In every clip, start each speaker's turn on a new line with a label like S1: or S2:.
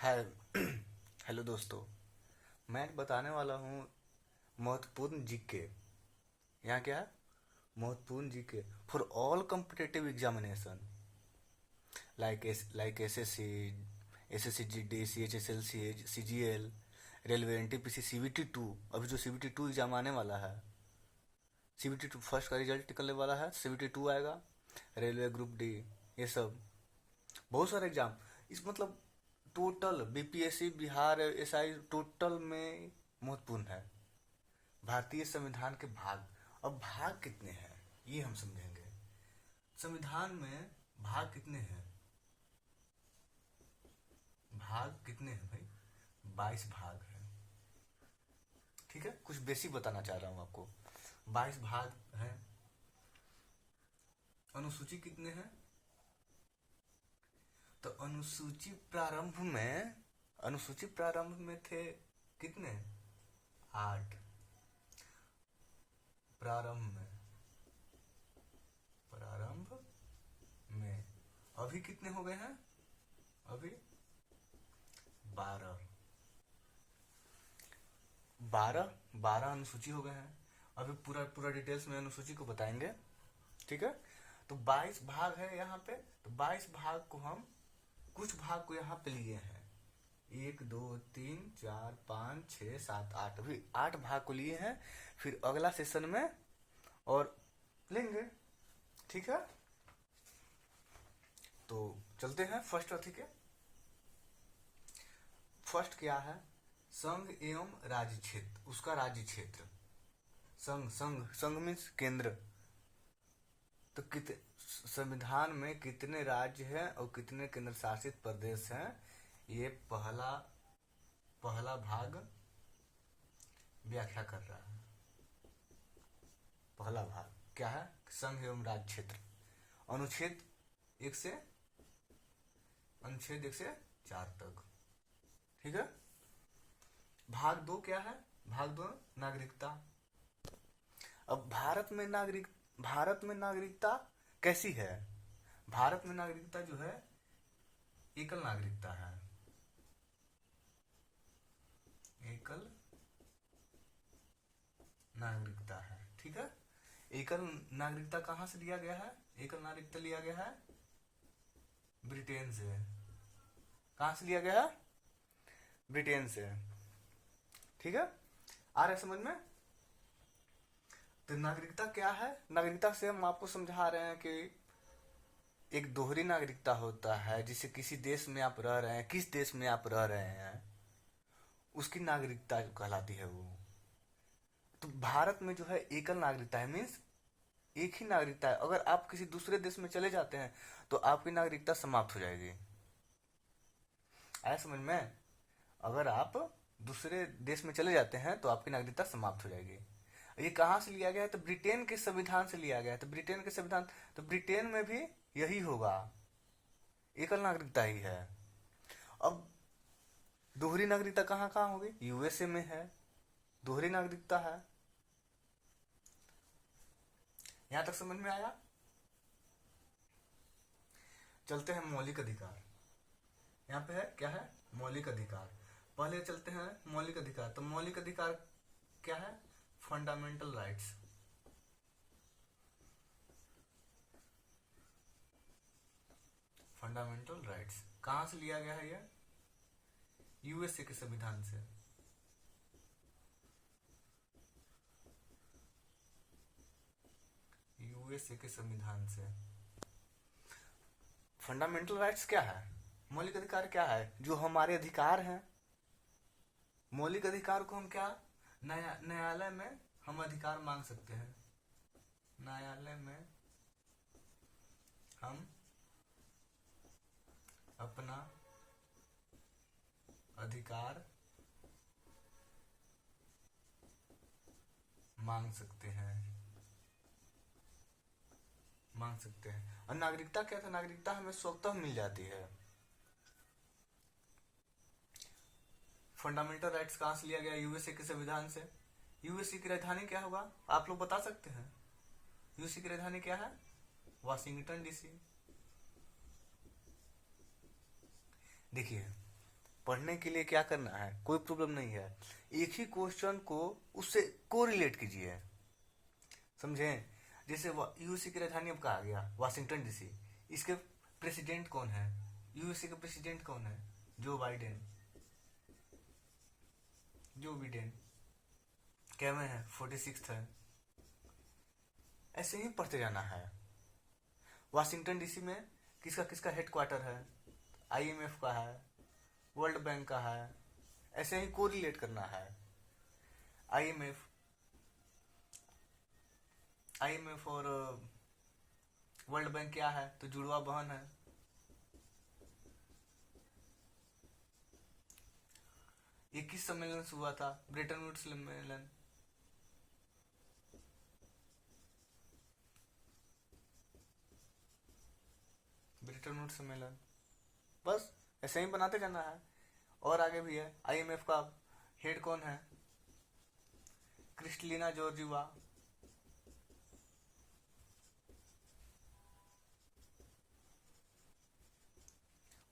S1: हाय। Hello दोस्तों। मैं बताने वाला हूँ महत्वपूर्ण जीके। यहाँ क्या है? महत्वपूर्ण GK for all competitive examination like SSC GD CHSL CGL railway NTPC CBT two. अभी जो सीबीटी टू एग्जाम आने वाला है, सीबीटी टू फर्स्ट का रिजल्ट निकलने वाला है, सीबीटी टू आएगा, रेलवे ग्रुप डी, ये सब बहुत सारे एग्जाम। इस मतलब total BPSC Bihar SI total में महत्वपूर्ण है। भारतीय संविधान के भाग, अब भाग कितने हैं ये हम समझेंगे। संविधान में भाग कितने हैं? भाग कितने हैं भाई? 22 भाग हैं। ठीक है, कुछ बेसिक बताना चाह रहा हूं आपको। 22 भाग हैं। अनुसूची कितने हैं? तो अनुसूची प्रारंभ में थे कितने? 8 प्रारंभ में। अभी कितने हो गए हैं? अभी 12 12 12 अनुसूची हो गए हैं। अभी पूरा पूरा डिटेल्स में अनुसूची को बताएंगे। ठीक है, तो 22 भाग है यहाँ पे। तो 22 भाग को हम कुछ भाग को यहाँ पे लिए हैं, 1 2 3 4 5 6 7 8, अभी 8 भाग को लिए हैं। फिर अगला सेशन में और लेंगे। ठीक है, तो चलते हैं फर्स्ट अथी के। फर्स्ट क्या है? संघ एवं राज्य क्षेत्र, उसका राज्य क्षेत्र। संघ संघ संघ मीन्स केंद्र। तो संविधान में कितने राज्य हैं और कितने केंद्र शासित प्रदेश हैं, ये पहला भाग व्याख्या कर रहा है। पहला भाग क्या है? संघ एवं राज्य क्षेत्र। अनुच्छेद 1 से 4 तक। ठीक है। भाग 2 क्या है? भाग 2 नागरिकता। अब भारत में नागरिकता कैसी है? भारत में नागरिकता जो है एकल नागरिकता है। एकल नागरिकता है। ठीक है, एकल नागरिकता कहां से लिया गया है? एकल नागरिकता लिया गया है ब्रिटेन से। कहां से लिया गया है? ब्रिटेन से। ठीक है, आ रहा है समझ में? तो नागरिकता क्या है? नागरिकता से हम आपको समझा रहे हैं कि एक दोहरी नागरिकता होता है, जिसे किसी देश में आप रह रहे हैं, किस देश में आप रह रहे हैं उसकी नागरिकता कहलाती है वो। तो भारत में जो है एकल नागरिकता है, मीन्स एक ही नागरिकता है। अगर आप किसी दूसरे देश में चले जाते हैं तो आपकी नागरिकता समाप्त हो जाएगी। आया समझ में? अगर आप दूसरे देश में चले जाते हैं तो आपकी नागरिकता समाप्त हो जाएगी। ये कहां से लिया गया है? तो ब्रिटेन के संविधान से लिया गया है। तो ब्रिटेन के संविधान, तो ब्रिटेन में भी यही होगा, एकल नागरिकता ही है। अब दोहरी नागरिकता कहां कहां होगी? यूएसए में है, दोहरी नागरिकता है। यहां तक समझ में आया? चलते हैं मौलिक अधिकार। यहाँ पे है क्या है? मौलिक अधिकार। पहले चलते हैं मौलिक अधिकार। तो मौलिक अधिकार क्या है? Fundamental rights. फंडामेंटल राइट्स कहां से लिया गया है? ये यूएसए के संविधान से। यूएसए के संविधान से। फंडामेंटल राइट्स क्या है? मौलिक अधिकार क्या है? जो हमारे अधिकार हैं। मौलिक अधिकार को हम क्या न्यायालय में हम अधिकार मांग सकते हैं। न्यायालय में हम अपना अधिकार मांग सकते हैं। और नागरिकता क्या था? नागरिकता हमें स्वतः मिल जाती है। फंडामेंटल राइट्स कहां से लिया गया? यूएसए के संविधान से। यूएसए की राजधानी क्या होगा? आप लोग बता सकते हैं? यूएसए की राजधानी क्या है? Washington DC. देखिए, पढ़ने के लिए क्या करना है, कोई प्रॉब्लम नहीं है, एक ही क्वेश्चन को उससे कोरिलेट कीजिए, समझे। जैसे यूएसए की राजधानी अब कहा गया वाशिंगटन डीसी, इसके प्रेसिडेंट कौन है, यूएसए का प्रेसिडेंट कौन है, जो बाइडेन, जो बिडेन, क्या में है 46 है। ऐसे ही पढ़ते जाना है। वाशिंगटन डीसी में किसका किसका हेडक्वार्टर है, आईएमएफ का है, वर्ल्ड बैंक का है, ऐसे ही कोरिलेट करना है। आईएमएफ आईएमएफ और वर्ल्ड बैंक क्या है, तो जुड़वा बहन है। ये किस सम्मेलन से हुआ था, ब्रेटन वुड्स सम्मेलन। ब्रेटन वुड्स सम्मेलन। बस ऐसे ही बनाते जाना है। और आगे भी है, आईएमएफ का हेड कौन है, क्रिस्टलिना जॉर्जिवा।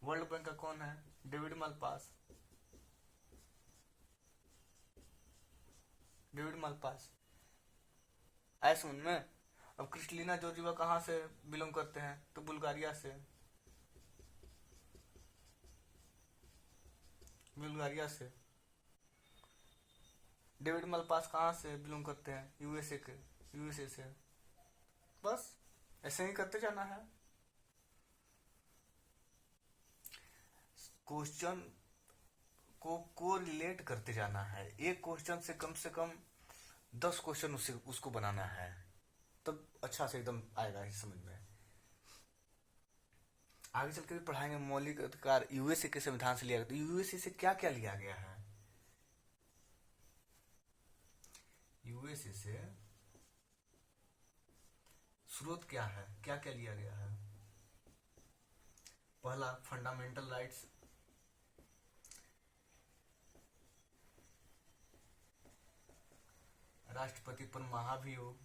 S1: वर्ल्ड बैंक का कौन है, डेविड मालपास। डेविड मालपास ऐसे सुन में। अब क्रिस्टलिना जॉर्जिवा कहाँ से बिलोंग करते हैं, तो बुल्गारिया से। बुल्गारिया से। डेविड मालपास कहाँ से बिलोंग करते हैं, यूएसए से। बस ऐसे ही करते जाना है। क्वेश्चन को कोरिलेट करते जाना है। एक क्वेश्चन से कम 10 क्वेश्चन उसको बनाना है, तब अच्छा से एकदम आएगा इस समझ में। आगे चल के भी पढ़ाएंगे मौलिक अधिकार यूएसए के संविधान से लिया गया। तो यूएसए से क्या क्या लिया गया है, यूएसए से स्रोत क्या है, क्या क्या लिया गया है। पहला फंडामेंटल राइट्स, राष्ट्रपति पर महाभियोग,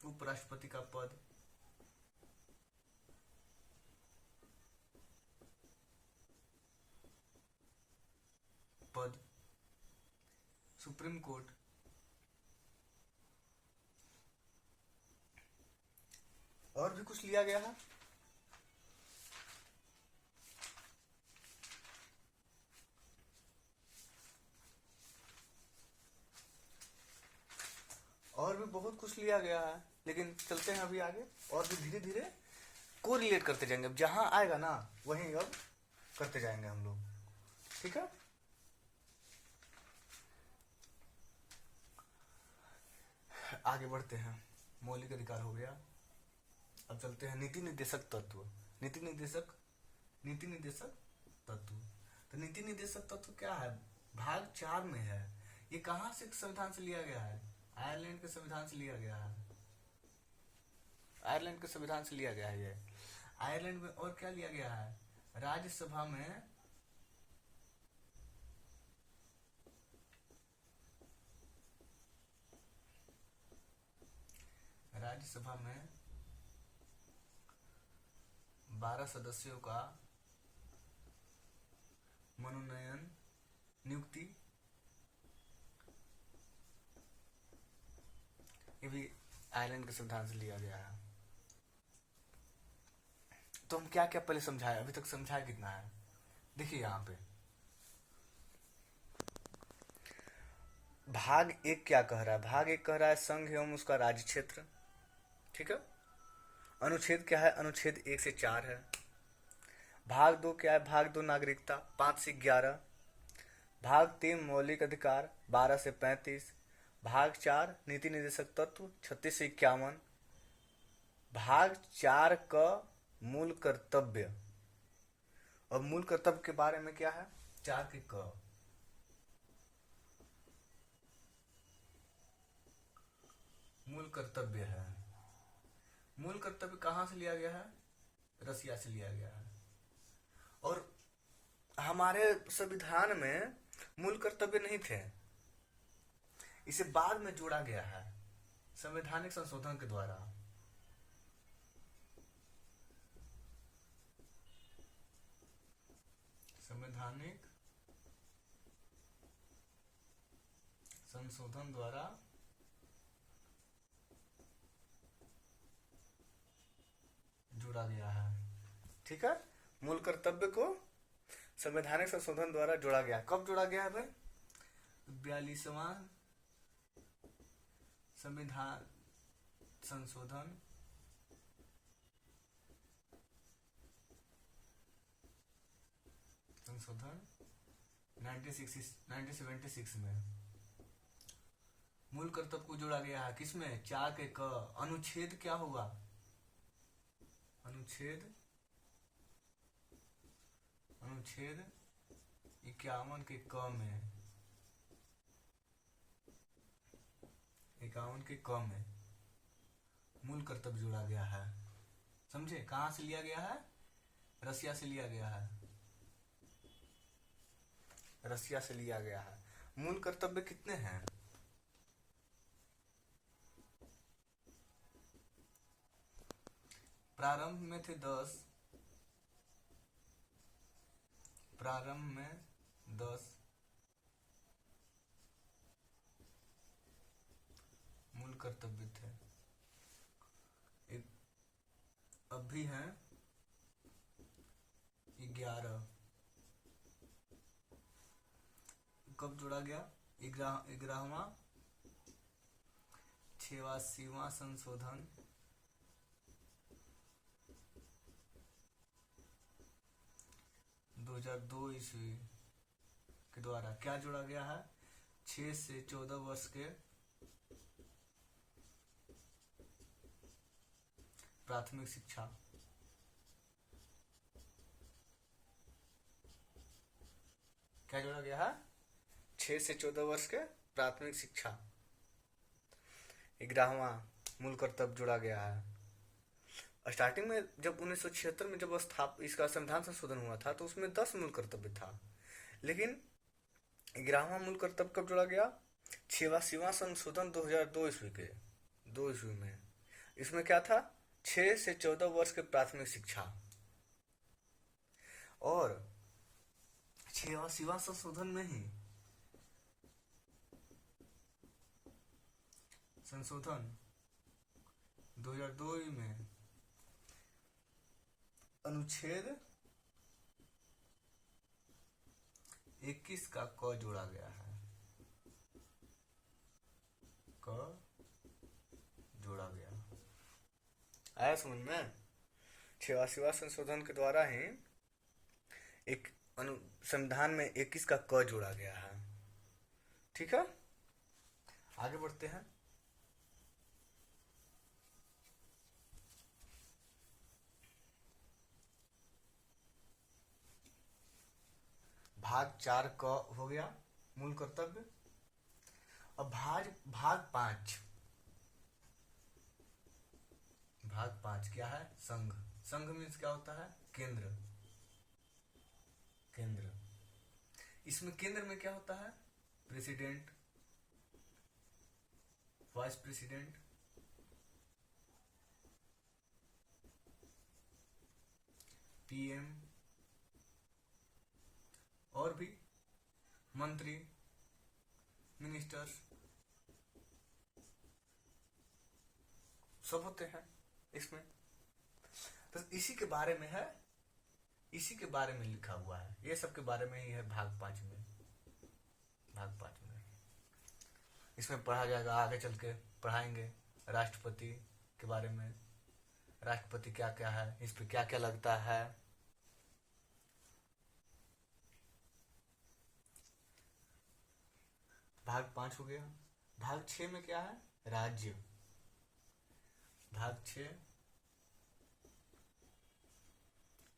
S1: उपराष्ट्रपति का पद, सुप्रीम कोर्ट, और भी कुछ लिया गया है। और भी बहुत कुछ लिया गया है, लेकिन चलते हैं अभी आगे और भी धीरे धीरे कोरिलेट करते जाएंगे। अब जहां आएगा ना वहीं अब करते जाएंगे हम लोग, ठीक है। आगे बढ़ते हैं। मौलिक अधिकार हो गया। अब चलते हैं नीति निर्देशक तत्व। नीति निर्देशक तत्व। तो नीति निर्देशक तत्व क्या है, भाग 4 में है। ये कहाँ से संविधान से लिया गया है, आयरलैंड के संविधान से लिया गया है। आयरलैंड के संविधान से लिया गया है ये। आयरलैंड में और क्या लिया गया है, राज्यसभा में राज्यसभा में 12 सदस्यों का मनोनयन नियुक्ति, ये भी आयरलैंड के संविधान से लिया गया है। तो हम क्या क्या पहले समझाए, अभी तक समझाए कितना है, देखिए यहाँ पे भाग 1 क्या कह रहा है। भाग 1 कह रहा है संघ एवं उसका राज्य क्षेत्र, ठीक है। अनुच्छेद क्या है, अनुच्छेद 1 से 4 है। भाग 2 क्या है, भाग 2 नागरिकता 5 से 11। भाग 3 मौलिक अधिकार 12 से 35। भाग 4 नीति निर्देशक तत्व 36 से 51। भाग 4 का मूल कर्तव्य, और मूल कर्तव्य के बारे में क्या है, 4 के क मूल कर्तव्य है। मूल कर्तव्य कहाँ से लिया गया है, रसिया से लिया गया है। और हमारे संविधान में मूल कर्तव्य नहीं थे, इसे बाद में जोड़ा गया है संवैधानिक संशोधन के द्वारा। संवैधानिक संशोधन द्वारा जोड़ा गया है। ठीक है, मूल कर्तव्य को संवैधानिक संशोधन द्वारा जोड़ा गया। कब जोड़ा गया है भाई? 42वां संविधान संशोधन संशोधन 1976 में मूल कर्तव्य को जोड़ा गया है। किसमें? 4 के क अनुच्छेद क्या होगा? अनुच्छेद 51 के क में, 51 के क में मूल कर्तव्य जोड़ा गया है। समझे? कहां से लिया गया है? रसिया से लिया गया है, रसिया से लिया गया है। मूल कर्तव्य कितने हैं? प्रारंभ में थे 10, प्रारंभ में 10 मूल कर्तव्य थे, अब भी हैं 11। कब जोड़ा गया? 11वां 86वां संशोधन 2002 ईस्वी के द्वारा क्या जोड़ा गया है? 6 से 14 वर्ष के प्राथमिक शिक्षा। क्या जोड़ा गया है? 6 से 14 वर्ष के प्राथमिक शिक्षा। 11वां मूल कर्तव्य जोड़ा गया है। स्टार्टिंग में जब 1976 में जब इसका संविधान संशोधन हुआ था तो उसमें 10 मूल कर्तव्य था, लेकिन 11वां मूल कर्तव्य कब जोड़ा गया? 86वां संशोधन 2002 ईस्वी के 2 ईस्वी में। इसमें क्या था? 6 से 14 वर्ष के प्राथमिक शिक्षा। और 86वां संशोधन में ही संशोधन 2002 में अनुच्छेद 21 का क जोड़ा गया है, क जोड़ा गया। आया समझ में? 86वां संशोधन के द्वारा ही एक संविधान में 21 का क जोड़ा गया है। ठीक है, आगे बढ़ते हैं। भाग 4 क हो गया मूल कर्तव्य। अब भाग 5 क्या है? संघ। संघ मीन्स क्या होता है? केंद्र। केंद्र। इसमें केंद्र में क्या होता है? प्रेसिडेंट, वाइस प्रेसिडेंट, पीएम और भी मंत्री, मिनिस्टर्स सब होते हैं इसमें। तो इसी के बारे में है, इसी के बारे में लिखा हुआ है, ये सब के बारे में ही है भाग 5 में। भाग 5 में इसमें पढ़ा जाएगा, आगे चल के पढ़ाएंगे राष्ट्रपति के बारे में। राष्ट्रपति क्या क्या है, इस पे क्या क्या लगता है। भाग 5 हो गया। भाग 6 में क्या है? राज्य। भाग 6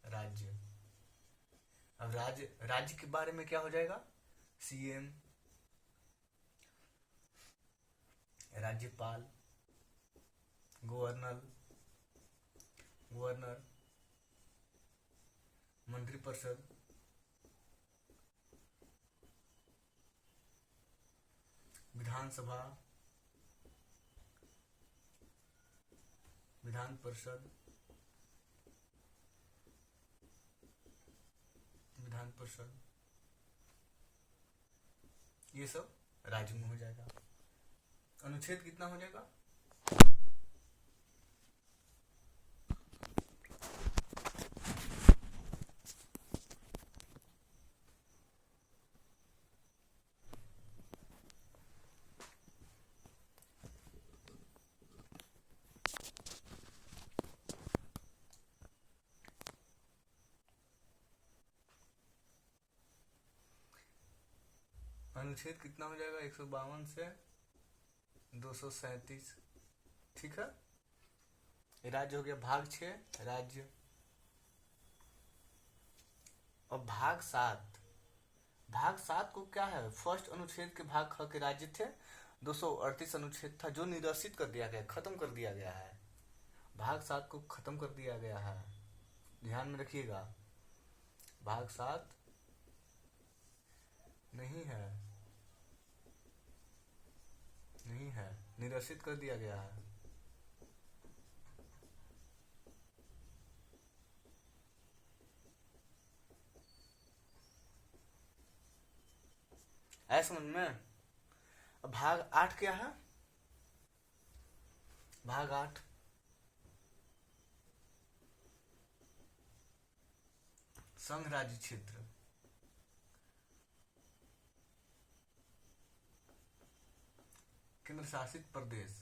S1: राज्य। अब राज्य के बारे में क्या हो जाएगा? सीएम, राज्यपाल, गवर्नर, मंत्रिपरिषद, विधानसभा, विधान परिषद, विधान परिषद, ये सब राज्य में हो जाएगा। अनुच्छेद कितना हो जाएगा? अनुच्छेद कितना हो जाएगा? 152 से 237। ठीक है, राज्य हो गया भाग 6 राज्य। और भाग 7, भाग 7 को क्या है? फर्स्ट अनुच्छेद के भाग ख के राज्य थे। 238 अनुच्छेद था जो निरसित कर दिया गया, खत्म कर दिया गया है। भाग 7 को खत्म कर दिया गया है, ध्यान में रखिएगा। भाग 7 नहीं है, नहीं है, निरसित कर दिया गया है। है समझ में? भाग 8 क्या है? भाग 8 संघ राज्य क्षेत्र। केंद्र शासित प्रदेश।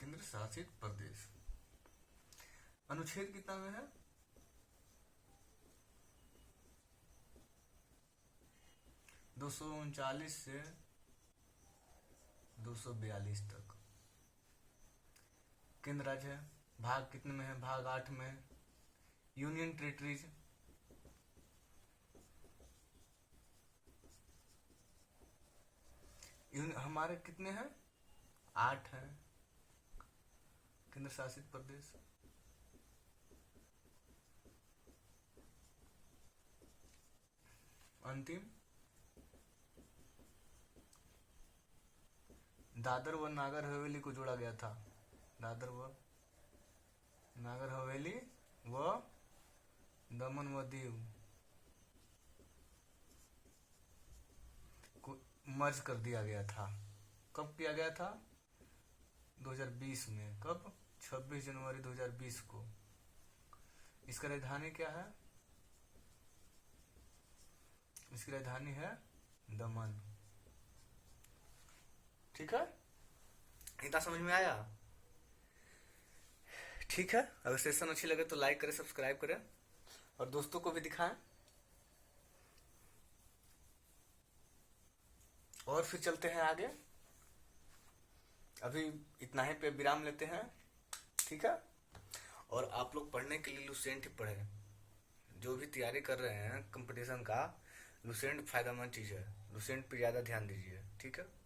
S1: केंद्र शासित प्रदेश। अनुच्छेद कितना में है? 239 से 242 तक केंद्र राज्य है। भाग कितने में है? भाग 8 में यूनियन टेरिटरीज। हमारे कितने हैं? 8 हैं केंद्र शासित प्रदेश। अंतिम दादर व नागर हवेली को जोड़ा गया था। दादर व नागर हवेली व दमन व दीव को मर्ज कर दिया गया था। कब किया गया था? 2020 में। कब? 26 जनवरी 2020 को। इसका राजधानी क्या है? इसकी राजधानी है दमन। ठीक है, इतना समझ में आया? ठीक है, अगर सेशन अच्छी लगे तो लाइक करें, सब्सक्राइब करें और दोस्तों को भी दिखाएं। और फिर चलते हैं आगे। अभी इतना ही पे विराम लेते हैं। ठीक है, और आप लोग पढ़ने के लिए लुसेंट ही पढ़े। जो भी तैयारी कर रहे हैं कंपटीशन का, लुसेंट फायदेमंद चीज है। लुसेंट पे ज्यादा ध्यान दीजिए। ठीक है।